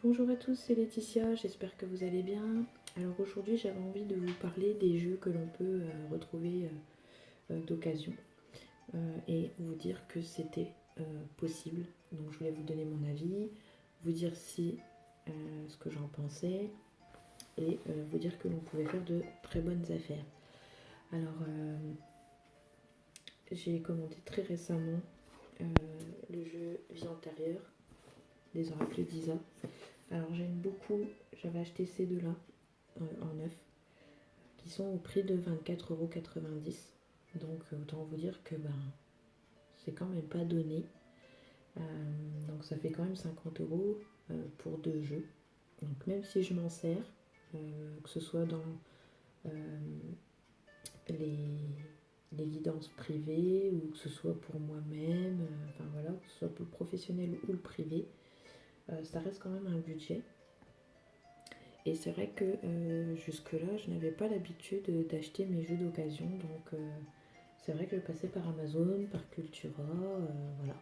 Bonjour à tous, c'est Laetitia, j'espère que vous allez bien. Alors aujourd'hui j'avais envie de vous parler des jeux que l'on peut retrouver d'occasion et vous dire que c'était possible. Donc je voulais vous donner mon avis, vous dire si ce que j'en pensais et vous dire que l'on pouvait faire de très bonnes affaires. Alors j'ai commandé très récemment le jeu Vie antérieure des oracles d'Isa. Alors j'aime beaucoup, j'avais acheté ces deux-là en neuf, qui sont au prix de 24,90 €. Donc autant vous dire que c'est quand même pas donné. Donc ça fait quand même 50 € pour deux jeux. Donc même si je m'en sers, que ce soit dans les guidances privées ou que ce soit pour moi-même, enfin voilà, que ce soit pour le professionnel ou le privé, ça reste quand même un budget. Et c'est vrai que jusque-là, je n'avais pas l'habitude d'acheter mes jeux d'occasion. Donc c'est vrai que je passais par Amazon, par Cultura, voilà.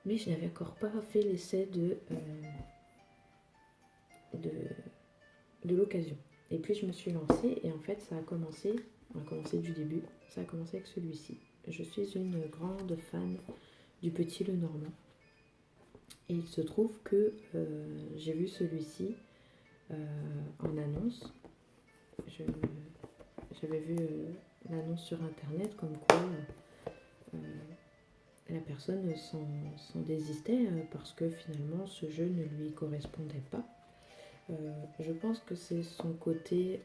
Mais je n'avais encore pas fait l'essai de l'occasion. Et puis je me suis lancée et en fait ça a commencé, on a commencé du début, ça a commencé avec celui-ci. Je suis une grande fan du Petit Lenormand. Et il se trouve que j'ai vu celui-ci en annonce. J'avais vu l'annonce sur internet comme quoi la personne s'en désistait parce que finalement ce jeu ne lui correspondait pas. Je pense que c'est son côté,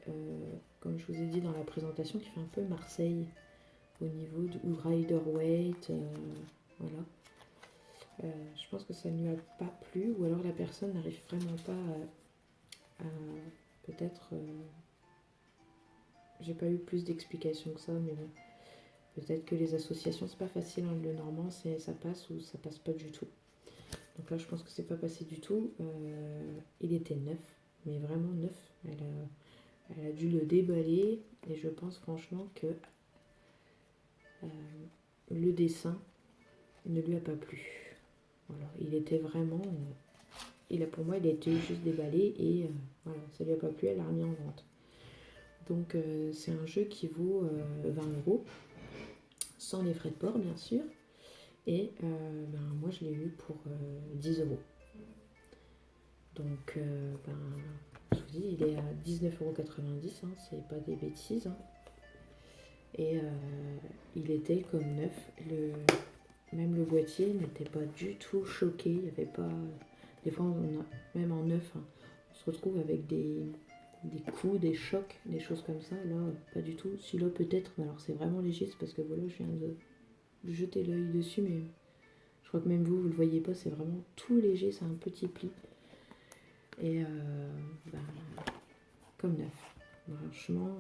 comme je vous ai dit dans la présentation, qui fait un peu Marseille au niveau ou Rider-Waite, voilà. Je pense que ça ne lui a pas plu, ou alors la personne n'arrive vraiment pas à peut-être. J'ai pas eu plus d'explications que ça, mais bon. Peut-être que les associations, c'est pas facile, hein, le normand, ça passe ou ça passe pas du tout. Donc là, je pense que c'est pas passé du tout. Il était neuf, mais vraiment neuf. Elle a dû le déballer et je pense franchement que le dessin ne lui a pas plu. Voilà, il était vraiment. Pour moi, il a été juste déballé et voilà, ça lui a pas plu, elle l'a remis en vente. Donc c'est un jeu qui vaut 20 €, sans les frais de port bien sûr. Et moi je l'ai eu pour 10 €. Donc je vous dis, il est à 19,90 €, hein, c'est pas des bêtises. Hein. Et il était comme neuf. Même le boîtier n'était pas du tout choqué. Il y avait pas. Des fois, même en neuf, hein, on se retrouve avec des coups, des chocs, des choses comme ça. Là, pas du tout. Celui-là, peut-être, mais alors c'est vraiment léger, c'est parce que voilà, je viens de jeter l'œil dessus, mais je crois que même vous le voyez pas, c'est vraiment tout léger, c'est un petit pli. Et comme neuf. Franchement,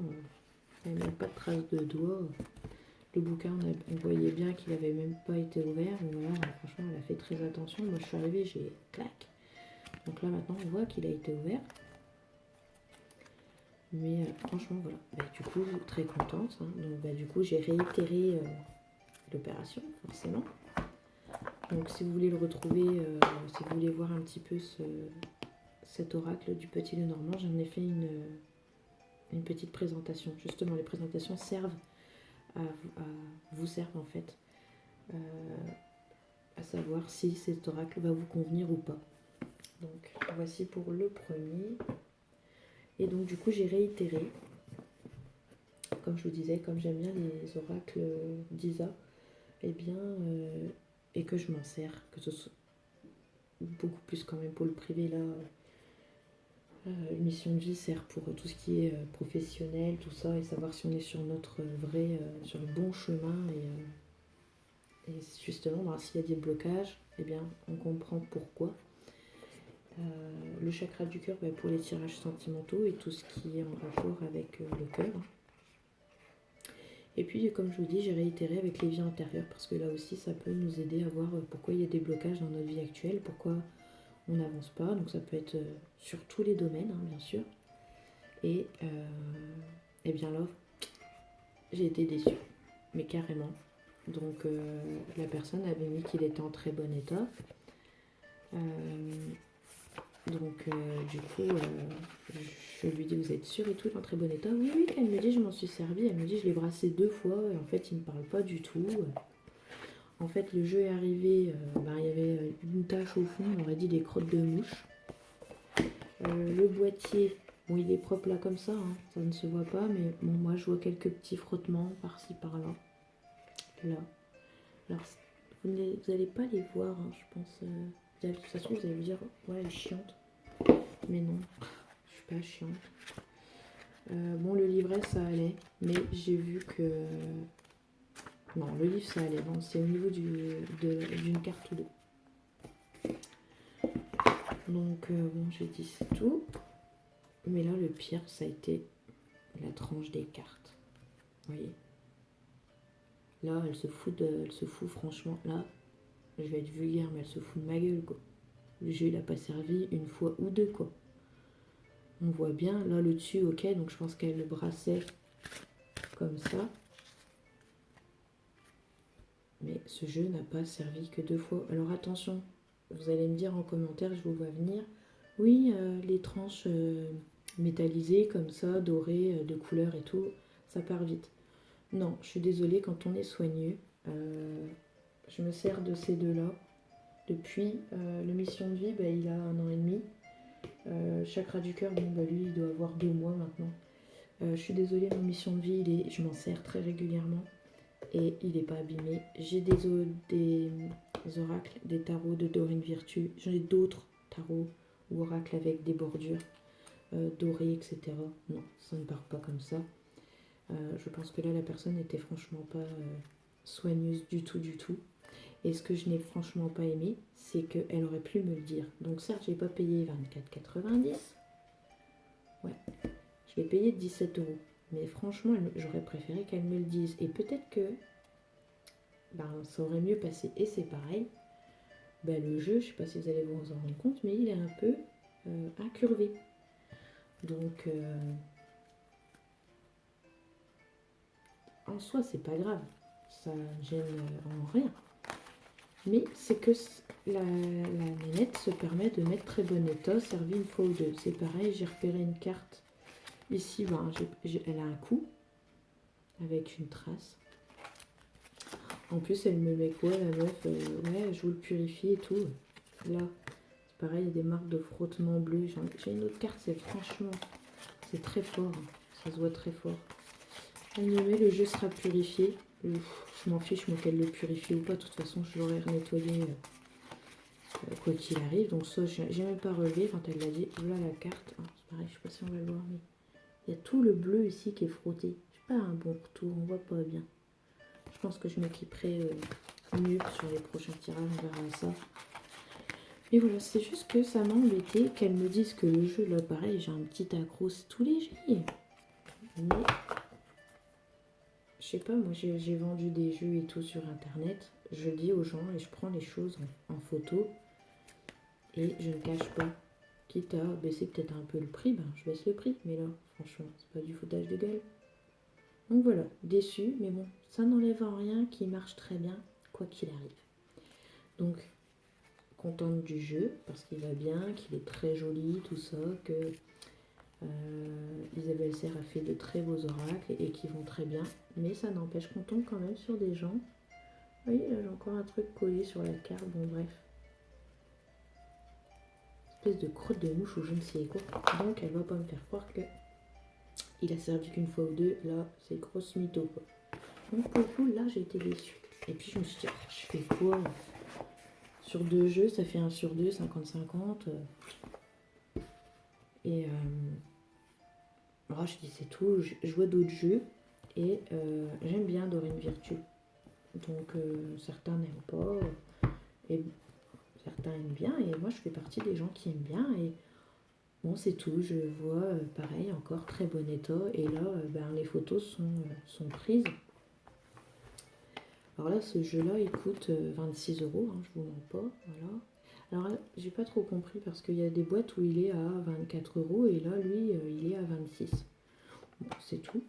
il n'y a même pas de traces de doigts. Le bouquin, on voyait bien qu'il n'avait même pas été ouvert. Voilà, franchement, elle a fait très attention. Moi, je suis arrivée, j'ai clac. Donc là, maintenant, on voit qu'il a été ouvert. Mais franchement, voilà. Du coup, très contente. Hein. Donc, du coup, j'ai réitéré l'opération, forcément. Donc, si vous voulez le retrouver, si vous voulez voir un petit peu cet oracle du Petit Lenormand, j'en ai fait une petite présentation. Justement, les présentations vous servent en fait à savoir si cet oracle va vous convenir ou pas. Donc voici pour le premier. Et donc du coup j'ai réitéré, comme je vous disais, comme j'aime bien les oracles d'Isa, et que je m'en sers, que ce soit beaucoup plus quand même pour le privé là. Mission de vie sert pour tout ce qui est professionnel, tout ça, et savoir si on est sur notre sur le bon chemin. Et justement, s'il y a des blocages, on comprend pourquoi. Le chakra du cœur, pour les tirages sentimentaux et tout ce qui est en rapport avec le cœur. Et puis, comme je vous dis, j'ai réitéré avec les vies antérieures, parce que là aussi, ça peut nous aider à voir pourquoi il y a des blocages dans notre vie actuelle, pourquoi on n'avance pas. Donc ça peut être sur tous les domaines, hein, bien sûr. Et là, j'ai été déçue, mais carrément. Donc la personne avait mis qu'il était en très bon état. Donc du coup, je lui dis vous êtes sûre et tout, il est en très bon état. Oui, oui, elle me dit je m'en suis servie, elle me dit je l'ai brassé 2 fois et en fait il ne parle pas du tout. En fait le jeu est arrivé, il y avait une tache au fond, on aurait dit des crottes de mouche. Le boîtier, bon il est propre là comme ça, hein, ça ne se voit pas, mais bon moi je vois quelques petits frottements par-ci par-là. Là. Alors vous n'allez pas les voir, hein, je pense. De toute façon vous allez vous dire ouais elle est chiante. Mais non, je suis pas chiante. Bon, le livret ça allait, mais j'ai vu que. Non, le livre ça allait. Bon, c'est au niveau d'une carte ou deux. Donc, bon, j'ai dit c'est tout. Mais là, le pire, ça a été la tranche des cartes. Vous voyez? Là, elle se fout franchement. Là, je vais être vulgaire, mais elle se fout de ma gueule, quoi. Le jeu, il a pas servi une fois ou deux, quoi. On voit bien, là, le dessus, ok, donc je pense qu'elle le brassait comme ça. Mais ce jeu n'a pas servi que 2 fois. Alors attention, vous allez me dire en commentaire, je vous vois venir. Oui, les tranches métallisées comme ça, dorées, de couleur et tout, ça part vite. Non, je suis désolée, quand on est soigneux, je me sers de ces deux-là. Depuis, le mission de vie, il a 1 an et demi. Chakra du cœur, bon, lui, il doit avoir 2 mois maintenant. Je suis désolée, mon mission de vie, je m'en sers très régulièrement. Et il n'est pas abîmé. J'ai des oracles, des tarots de Dorine Virtue. J'ai d'autres tarots ou oracles avec des bordures dorées, etc. Non, ça ne part pas comme ça. Je pense que là, la personne n'était franchement pas soigneuse du tout, du tout. Et ce que je n'ai franchement pas aimé, c'est qu'elle aurait pu me le dire. Donc certes, je n'ai pas payé 24,90. Ouais, je l'ai payé 17 €. Mais franchement, j'aurais préféré qu'elle me le dise. Et peut-être que ça aurait mieux passé. Et c'est pareil, le jeu, je ne sais pas si vous allez vous en rendre compte, mais il est un peu incurvé. Donc, en soi, c'est pas grave. Ça gêne en rien. Mais c'est que la nénette se permet de mettre très bon état, servi une fois ou deux. C'est pareil, j'ai repéré une carte. Ici, elle a un coup, avec une trace. En plus, elle me met quoi, la meuf ouais, je vous le purifie et tout. Là, c'est pareil, il y a des marques de frottement bleu. J'ai une autre carte, c'est très fort. Ça se voit très fort. Elle me met, le jeu sera purifié. Je m'en fiche, moi, qu'elle le purifie ou pas. De toute façon, je l'aurais nettoyé quoi qu'il arrive. Donc ça, j'ai même pas relevé quand elle l'a dit. Voilà la carte. Ah, c'est pareil, je sais pas si on va le voir, mais il y a tout le bleu ici qui est frotté. C'est pas un bon retour, on voit pas bien. Je pense que je m'équiperai mieux sur les prochains tirages, on verra ça. Mais voilà, c'est juste que ça m'a embêté qu'elle me dise que le jeu, là, pareil, j'ai un petit accro, c'est tout léger. Mais, je sais pas, moi, j'ai vendu des jeux et tout sur Internet. Je dis aux gens et je prends les choses en photo. Et je ne cache pas. Quitte à baisser peut-être un peu le prix, je baisse le prix. Mais là, franchement, c'est pas du foutage de gueule. Donc voilà, déçu, mais bon, ça n'enlève en rien qu'il marche très bien, quoi qu'il arrive. Donc, contente du jeu, parce qu'il va bien, qu'il est très joli, tout ça, que Isabelle Serre a fait de très beaux oracles et qui vont très bien. Mais ça n'empêche qu'on tombe quand même sur des gens. Vous voyez, là j'ai encore un truc collé sur la carte, bon bref. Espèce de crotte de mouche ou je ne sais quoi. Donc elle va pas me faire croire que il a servi qu'une fois ou deux. Là, c'est grosse mytho quoi. Donc pour le coup, là j'ai été déçue. Et puis je me suis dit, oh, je fais quoi sur 2 jeux, ça fait 1 sur 2, 50-50. Et je dis c'est tout, je vois d'autres jeux. Et j'aime bien Dorine Virtue. Donc certains n'aiment pas. Et certains aiment bien. Et moi je fais partie des gens qui aiment bien. Et bon c'est tout, je vois pareil, encore très bon état. Et là, les photos sont prises. Alors là, ce jeu-là, il coûte 26 €, hein, je vous mens pas, voilà. Alors là, j'ai pas trop compris parce qu'il y a des boîtes où il est à 24 € et là, lui, il est à 26. Bon, c'est tout.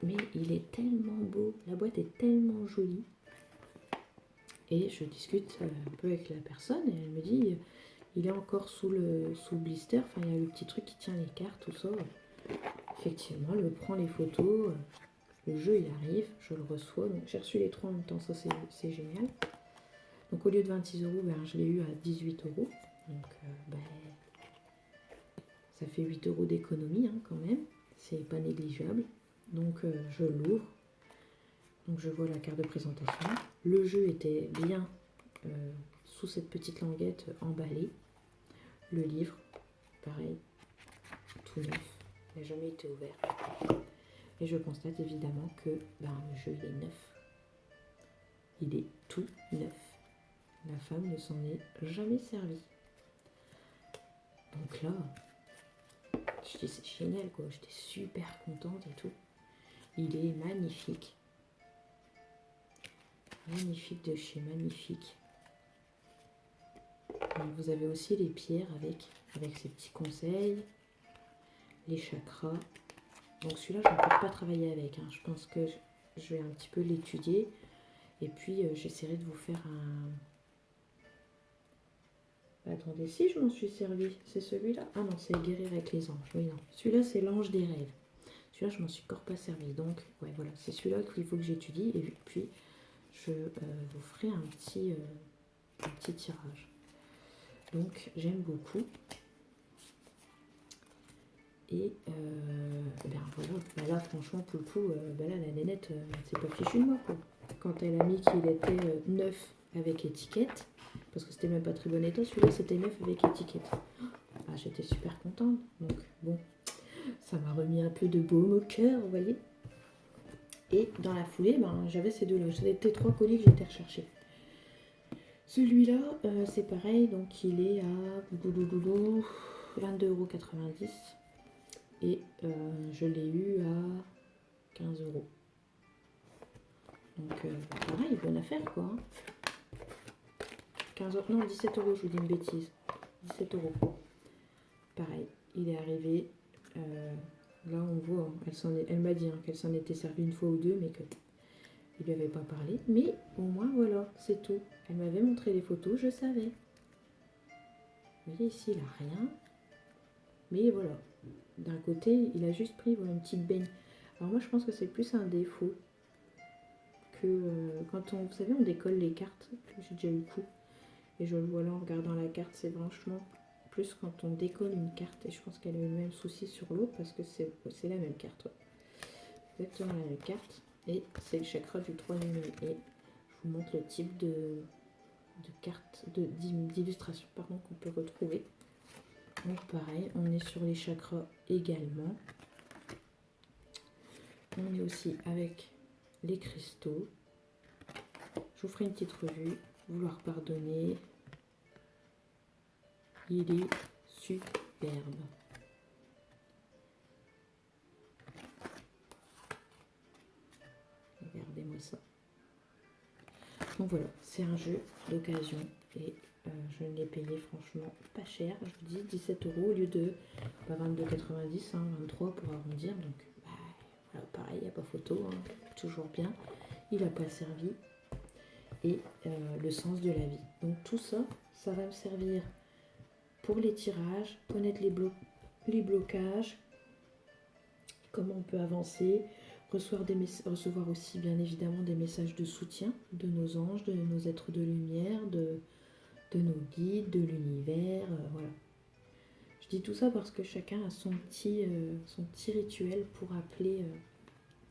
Mais il est tellement beau, la boîte est tellement jolie. Et je discute un peu avec la personne et elle me dit, il est encore sous le blister, enfin il y a le petit truc qui tient les cartes, tout ça. Effectivement, elle me prend les photos, le jeu il arrive, je le reçois, donc j'ai reçu les 3 en même temps, ça c'est génial. Donc au lieu de 26 €, ben, je l'ai eu à 18 €, donc ben, ça fait 8 € d'économie hein, quand même, c'est pas négligeable. Donc je l'ouvre, donc je vois la carte de présentation, le jeu était bien sous cette petite languette emballée, le livre, pareil, tout neuf, n'a jamais été ouvert. Et je constate évidemment que ben, le jeu il est neuf. Il est tout neuf. La femme ne s'en est jamais servie. Donc là, je dis c'est génial quoi, j'étais super contente et tout. Il est magnifique. Magnifique de chez magnifique. Donc vous avez aussi les pierres avec ces petits conseils, les chakras. Donc celui-là, je ne peux pas travailler avec. Hein. Je pense que je vais un petit peu l'étudier. Et puis, j'essaierai de vous faire un... Attendez, si je m'en suis servi, c'est celui-là. Ah non, c'est guérir avec les anges. Oui, non. Celui-là, c'est l'ange des rêves. Celui-là, je m'en suis encore pas servi. Donc, ouais, voilà, c'est celui-là qu'il faut que j'étudie. Et puis, je vous ferai un petit tirage. Donc, j'aime beaucoup. Et ben voilà, ben là franchement pour le coup, ben là la nénette, c'est pas fichu de moi quoi. Quand elle a mis qu'il était neuf avec étiquette, parce que c'était même pas très bon état, celui-là c'était neuf avec étiquette. Ah, j'étais super contente, donc bon, ça m'a remis un peu de baume au cœur, vous voyez. Et dans la foulée, ben, j'avais ces deux-là, c'était 3 colis que j'étais recherchés. Celui-là, c'est pareil, donc il est à 22,90 €. Et je l'ai eu à 15 €. Donc pareil, bonne affaire quoi. Hein. 15 €, non 17 €, je vous dis une bêtise. 17 €. Pareil, il est arrivé. Là on voit, hein, elle m'a dit hein, qu'elle s'en était servie une fois ou deux, mais qu'il ne lui avait pas parlé. Mais au moins voilà, c'est tout. Elle m'avait montré les photos, je savais. Vous voyez ici, il n'a rien. Mais voilà, d'un côté, il a juste pris voilà, une petite baigne. Alors moi je pense que c'est plus un défaut que quand on, vous savez, on décolle les cartes, j'ai déjà eu le coup, et je le vois là en regardant la carte, c'est franchement plus quand on décolle une carte, et je pense qu'elle a eu le même souci sur l'autre, parce que c'est la même carte, ouais. Exactement la même carte, et c'est le chakra du 3e œil, et je vous montre le type de carte, d'illustration pardon, qu'on peut retrouver. Donc pareil, on est sur les chakras également, on est aussi avec les cristaux. Je vous ferai une petite revue, vouloir pardonner. Il est superbe. Regardez-moi ça. Donc voilà, c'est un jeu d'occasion et je l'ai payé franchement pas cher. Je vous dis 17 € au lieu de 22,90 €, hein, 23 pour arrondir. Donc bah, voilà, pareil, il n'y a pas photo, hein, toujours bien. Il n'a pas servi. Et le sens de la vie. Donc tout ça, ça va me servir pour les tirages, connaître les blocages, comment on peut avancer, recevoir aussi bien évidemment des messages de soutien de nos anges, de nos êtres de lumière, de nos guides, de l'univers, voilà. Je dis tout ça parce que chacun a son petit rituel pour appeler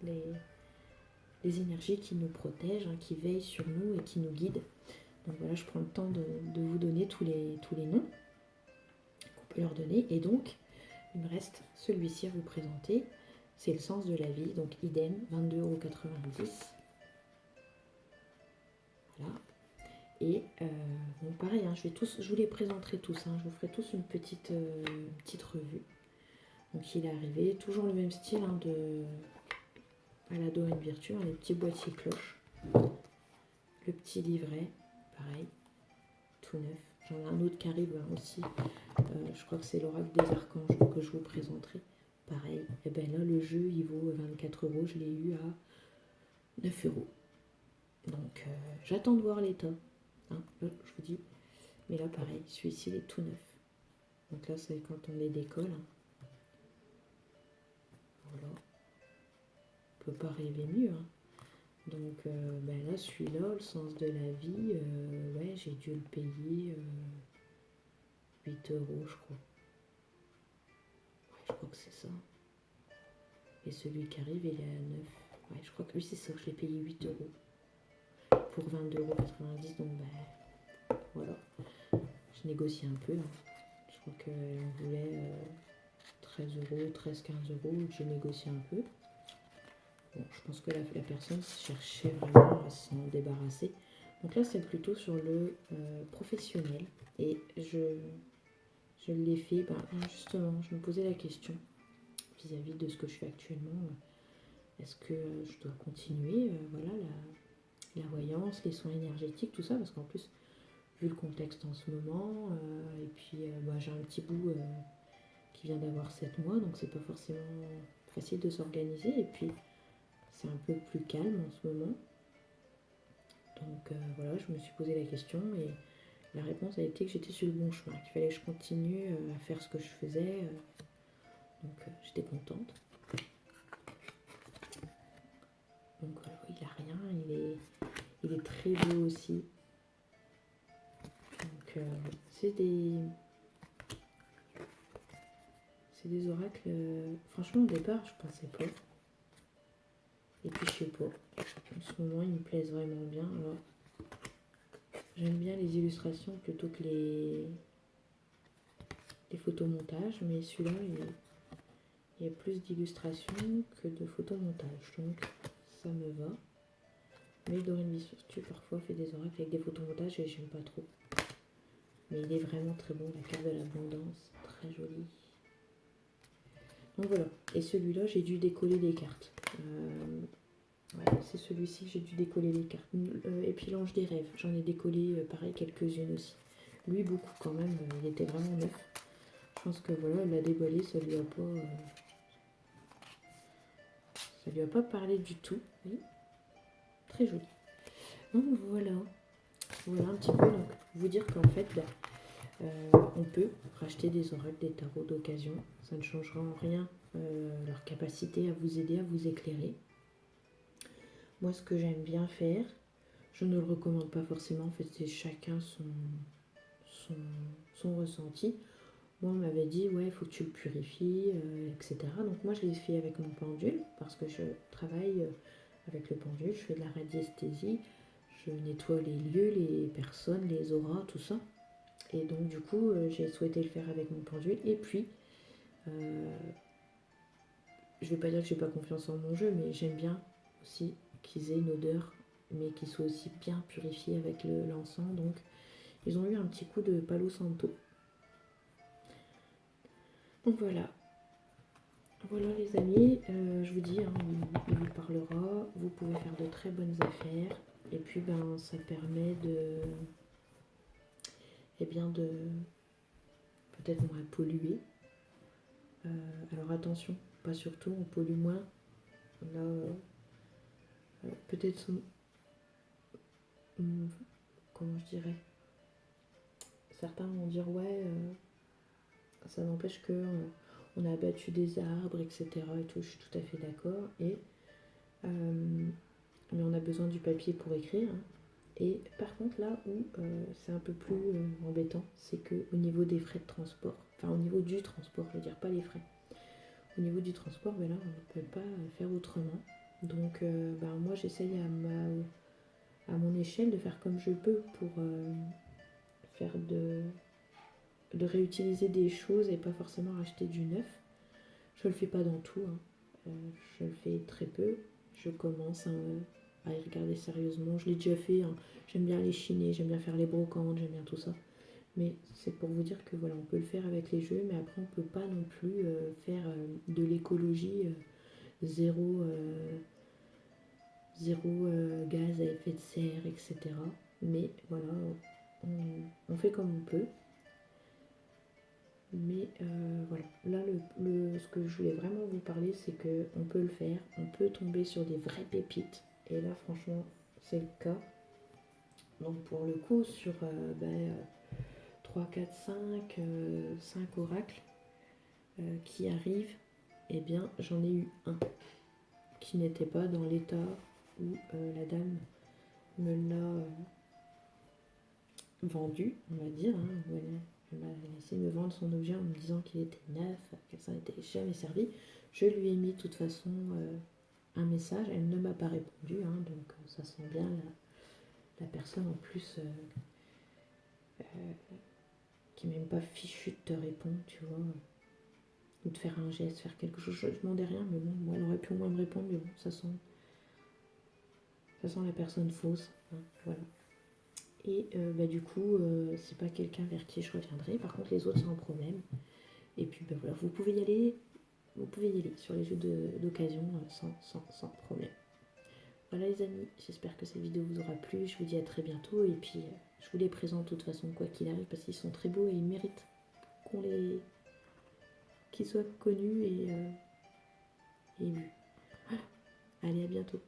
les énergies qui nous protègent, hein, qui veillent sur nous et qui nous guident. Donc voilà, je prends le temps de vous donner tous les noms qu'on peut leur donner. Et donc, il me reste celui-ci à vous présenter. C'est le sens de la vie, donc idem, 22,90 €. Voilà. Et bon, pareil, hein, je vous les présenterai tous, hein, je vous ferai tous une petite revue. Donc il est arrivé, toujours le même style hein, à la Dorine Virtue, hein, les petits boîtiers cloches. Le petit livret, pareil, tout neuf. J'en ai un autre qui arrive hein, aussi, je crois que c'est l'oracle des archanges que je vous présenterai. Pareil, et bien là le jeu il vaut 24 €, je l'ai eu à 9 €. Donc j'attends de voir l'état. Hein, je vous dis. Mais là pareil, celui-ci il est tout neuf. Donc là c'est quand on les décolle. Hein. Voilà. On peut pas rêver mieux. Hein. Donc là celui-là, le sens de la vie, ouais j'ai dû le payer 8 euros je crois. Ouais, je crois que c'est ça. Et celui qui arrive il est à 9. Ouais je crois que lui c'est ça, je l'ai payé 8 euros. Pour 22,90 €, donc voilà. Je négocie un peu. Hein. Je crois qu'on voulait 13 euros, 13-15 €, j'ai négocié un peu. Bon, je pense que la personne cherchait vraiment à s'en débarrasser. Donc là, c'est plutôt sur le professionnel. Et je l'ai fait, justement, je me posais la question vis-à-vis de ce que je fais actuellement. Est-ce que je dois continuer voilà, la voyance, les soins énergétiques, tout ça, parce qu'en plus, vu le contexte en ce moment, et puis j'ai un petit bout qui vient d'avoir 7 mois, donc c'est pas forcément facile de s'organiser, et puis c'est un peu plus calme en ce moment. Donc voilà, je me suis posé la question, et la réponse a été que j'étais sur le bon chemin, qu'il fallait que je continue à faire ce que je faisais, donc j'étais contente. Donc voilà, il a rien, il est très beau aussi. Donc c'est des oracles, franchement au départ je pensais pas. Et puis je sais pas, en ce moment ils me plaisent vraiment bien. Alors, j'aime bien les illustrations plutôt que les photomontages, mais celui-là il y a plus d'illustrations que de photomontages, donc ça me va. Mais Dorine Bissurtu parfois fait des oracles avec des photomontages et j'aime pas trop. Mais il est vraiment très bon, la carte de l'abondance, très jolie. Donc voilà, et celui-là j'ai dû décoller les cartes. Ouais, c'est celui-ci que j'ai dû décoller les cartes. Et puis l'ange des rêves, j'en ai décollé pareil quelques-unes aussi. Lui beaucoup quand même, il était vraiment neuf. Je pense que voilà, l'a déballé, ça lui a pas parlé du tout. Oui, très joli. Donc voilà un petit peu. Donc vous dire qu'en fait, on peut racheter des oracles, des tarots d'occasion. Ça ne changera en rien leur capacité à vous aider, à vous éclairer. Moi, ce que j'aime bien faire, je ne le recommande pas forcément. En fait, c'est chacun son ressenti. Moi, on m'avait dit, ouais, il faut que tu le purifies, etc. Donc moi, je l'ai fait avec mon pendule, parce que je travaille avec le pendule, je fais de la radiesthésie, je nettoie les lieux, les personnes, les auras, tout ça. Et donc, du coup, j'ai souhaité le faire avec mon pendule. Et puis, je vais pas dire que j'ai pas confiance en mon jeu, mais j'aime bien aussi qu'ils aient une odeur, mais qu'ils soient aussi bien purifiés avec l'encens. Donc, ils ont eu un petit coup de Palo Santo. Donc voilà. Voilà les amis, je vous dis, hein, il vous parlera, vous pouvez faire de très bonnes affaires, et puis ça permet de peut-être moins polluer. Alors attention, pas surtout, on pollue moins. Là, peut-être, comment je dirais, certains vont dire ouais, ça n'empêche que on a abattu des arbres, etc. Et tout, je suis tout à fait d'accord. Mais on a besoin du papier pour écrire. Hein. Et par contre, là où c'est un peu plus embêtant, c'est qu'au niveau des frais de transport, enfin au niveau du transport, je veux dire pas les frais, au niveau du transport, là, on ne peut pas faire autrement. Donc, moi, j'essaye à mon échelle de faire comme je peux pour faire de réutiliser des choses et pas forcément racheter du neuf. Je le fais pas dans tout, hein. Je le fais très peu. Je commence à y regarder sérieusement. Je l'ai déjà fait, hein. J'aime bien les chiner, j'aime bien faire les brocantes, j'aime bien tout ça. Mais c'est pour vous dire que voilà, on peut le faire avec les jeux, mais après on peut pas non plus faire de l'écologie zéro, gaz à effet de serre, etc. Mais voilà, on fait comme on peut. Mais voilà, là ce que je voulais vraiment vous parler, c'est qu'on peut le faire, on peut tomber sur des vraies pépites. Et là franchement, c'est le cas. Donc pour le coup, sur 3, 4, 5, 5 oracles qui arrivent, eh bien j'en ai eu un qui n'était pas dans l'état où la dame me l'a vendu, on va dire. Hein, où elle a essayé de me vendre son objet en me disant qu'il était neuf, que ça n'était jamais servi. Je lui ai mis de toute façon un message, elle ne m'a pas répondu, hein, donc ça sent bien la personne en plus qui n'est même pas fichue de te répondre, tu vois, ou de faire un geste, faire quelque chose. Je ne demandais rien, mais bon, moi, elle aurait pu au moins me répondre, mais bon, ça sent la personne fausse, hein, voilà. Et du coup, c'est pas quelqu'un vers qui je reviendrai. Par contre, les autres, c'est un problème. Et puis, voilà, vous pouvez y aller sur les jeux d'occasion sans problème. Voilà les amis, j'espère que cette vidéo vous aura plu. Je vous dis à très bientôt. Et puis, je vous les présente de toute façon, quoi qu'il arrive, parce qu'ils sont très beaux et ils méritent qu'ils soient connus et vus. Voilà. Allez, à bientôt.